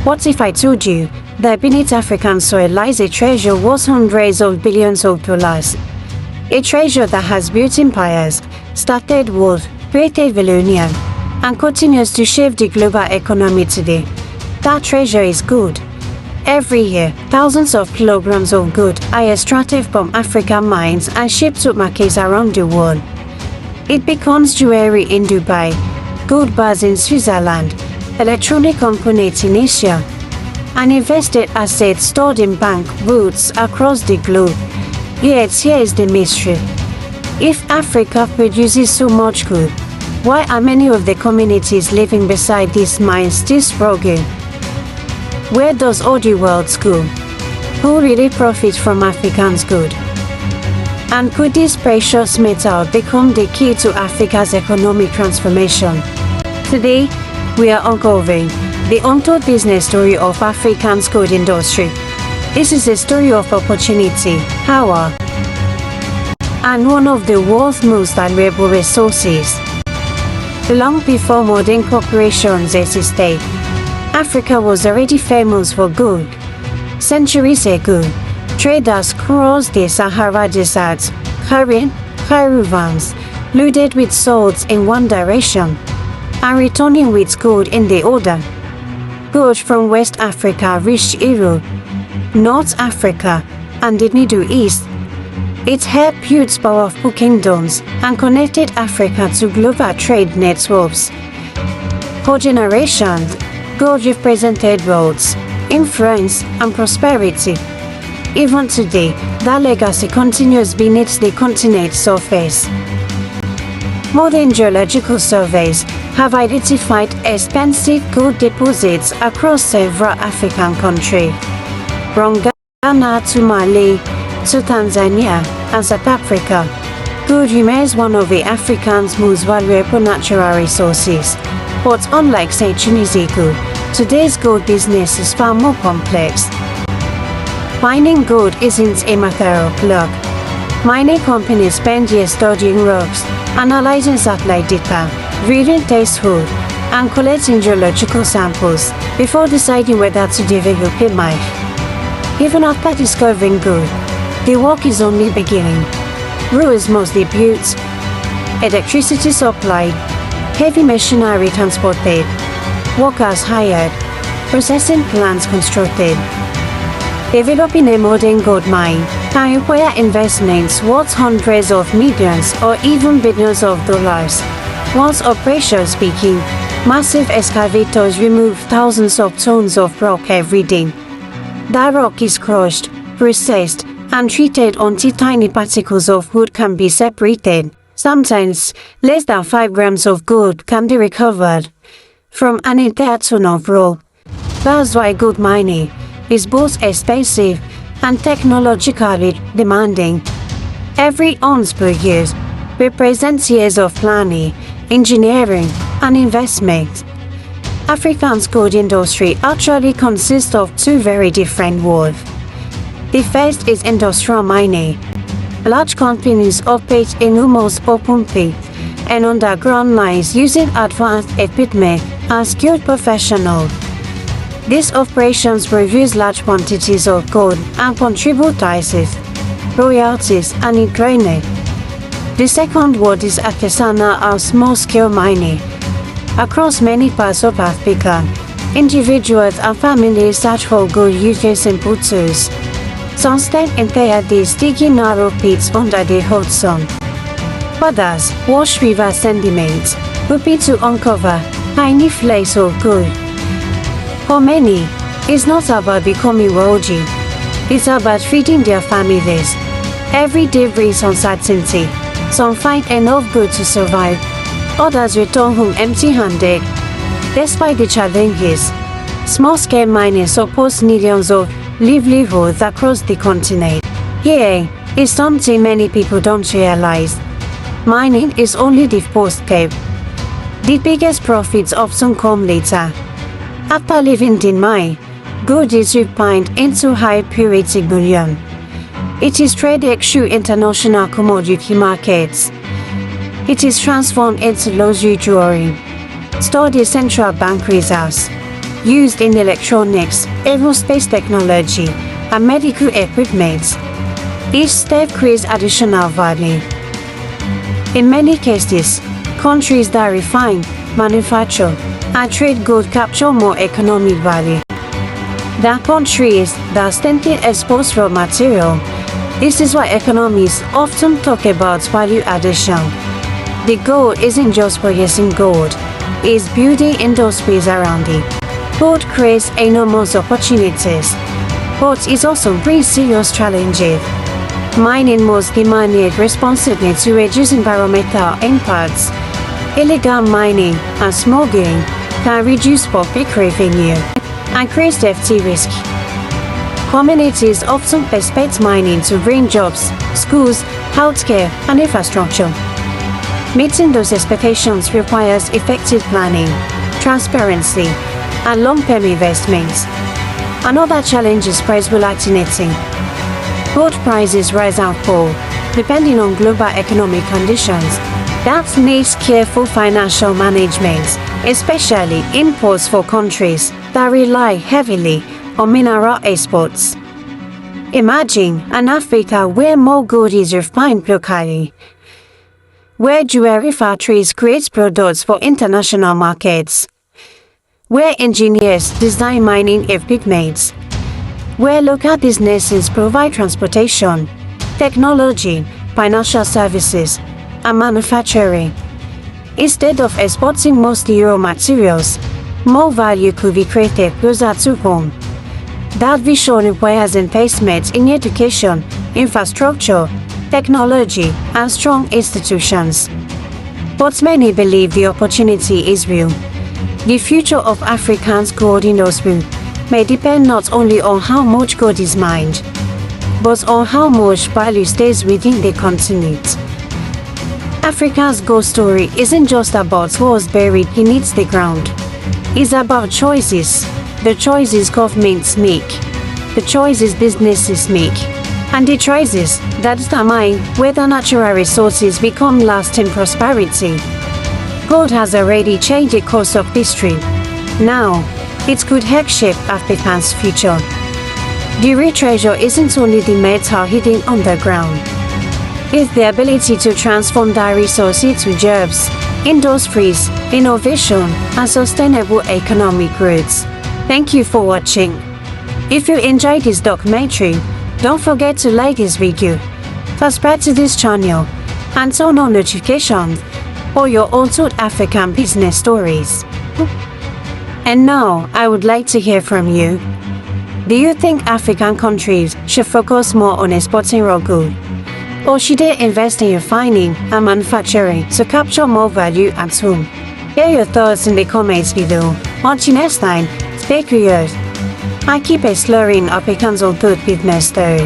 What if I told you that beneath African soil lies a treasure worth hundreds of billions of dollars? A treasure that has built empires, started wars, created millennia, and continues to shape the global economy today. That treasure is gold. Every year, thousands of kilograms of gold are extracted from African mines and shipped to markets around the world. It becomes jewelry in Dubai, gold bars in Switzerland, electronic components in Asia, and invested assets stored in bank vaults across the globe. Yet here is the mystery. If Africa produces so much gold, why are many of the communities living beside these mines still struggling? Where does all the world go? Who really profits from Africa's gold? And could this precious metal become the key to Africa's economic transformation? Today, we are uncovering the untold business story of Africa's gold industry. This is a story of opportunity, power, and one of the world's most valuable resources. Long before modern corporations existed, Africa was already famous for gold. Centuries ago, traders crossed the Sahara Desert, carrying caravans loaded with swords in one direction and returning with gold in the other. Gold from West Africa reached Europe, North Africa, and the Middle East. It helped build powerful kingdoms and connected Africa to global trade networks. For generations, gold represented wealth, influence, and prosperity. Even today, that legacy continues beneath the continent's surface. Modern geological surveys have identified expensive gold deposits across several African countries, from Ghana to Mali to Tanzania and South Africa. Gold remains one of the African's most valuable natural resources. But unlike centuries ago, today's gold business is far more complex. Mining gold isn't a matter of luck. Mining companies spend years studying rocks, analyzing satellite data, reading test holes, and collecting geological samples before deciding whether to develop a mine. Even after discovering gold, the work is only beginning. Roads must be built, electricity supplied, heavy machinery transported, workers hired, processing plants constructed. Developing a modern gold mine can require investments worth hundreds of millions or even billions of dollars. Once operations begin, massive excavators remove thousands of tons of rock every day. That rock is crushed, processed, and treated until tiny particles of gold can be separated. Sometimes, less than 5 grams of gold can be recovered from an entire ton of rock. That's why gold mining is both expensive and technologically demanding. Every ounce produced represents years of planning, engineering, and investment. Africa's gold industry actually consists of two very different worlds. The first is industrial mining. Large companies operate enormous open pit and underground mines using advanced equipment and skilled professionals. These operations produce large quantities of gold and contribute taxes, royalties, and enrichment. The second world is artisanal and small-scale mining. Across many parts of Africa, individuals and families search for gold using simple tools. Some spend entire days digging narrow pits under the hot sun. Others wash river sediments, hoping to uncover tiny flakes of gold. For many, it's not about becoming wealthy. It's about feeding their families. Every day brings uncertainty. Some find enough gold to survive. Others return home empty-handed. Despite the challenges, small-scale mining supports millions of livelihoods across the continent. Here is something many people don't realize. Mining is only the first step. The biggest profits often come later. After leaving the mine, gold is refined into high-purity bullion. It is traded through international commodity markets. It is transformed into luxury jewelry, stored in central bank reserves, used in electronics, aerospace technology, and medical equipment. Each step creates additional value. In many cases, countries that refine, manufacture, and trade gold capture more economic value than countries that simply export raw material. This is why economists often talk about value addition. The goal isn't just producing gold, it's building industries around it. Gold creates enormous opportunities, but it also brings serious challenges. Mining must be managed responsibly to reduce environmental impacts. Illegal mining and smuggling can reduce public revenue and create safety risk. Communities often expect mining to bring jobs, schools, healthcare, and infrastructure. Meeting those expectations requires effective planning, transparency, and long-term investments. Another challenge is price volatility. Gold prices rise and fall, depending on global economic conditions. That needs careful financial management, especially imports for countries that rely heavily on mineral exports. Imagine an Africa where more gold is refined locally, where jewelry factories create products for international markets, where engineers design mining equipment, where local businesses provide transportation, technology, financial services, and manufacturing. Instead of exporting mostly raw materials, more value could be created closer to home. That vision requires investment in education, infrastructure, technology, and strong institutions. But many believe the opportunity is real. The future of Africa's gold industry may depend not only on how much gold is mined, but on how much value stays within the continent. Africa's gold story isn't just about what's buried beneath the ground. It's about choices, the choices governments make, the choices businesses make, and the choices that determine whether natural resources become lasting prosperity. Gold has already changed the course of history. Now, it could help shape Africa's future. The real treasure isn't only the metal hidden underground. It's the ability to transform that resource into jobs, industries, innovation, and sustainable economic growth. Thank you for watching. If you enjoyed this documentary, don't forget to like this video, subscribe to this channel, and turn on notifications for your Untold African business stories. And now, I would like to hear from you. Do you think African countries should focus more on exporting raw gold? Or should they invest in refining and manufacturing to capture more value at home? Share your thoughts in the comments below. Until next time, stay curious and keep exploring Africa's untold business story.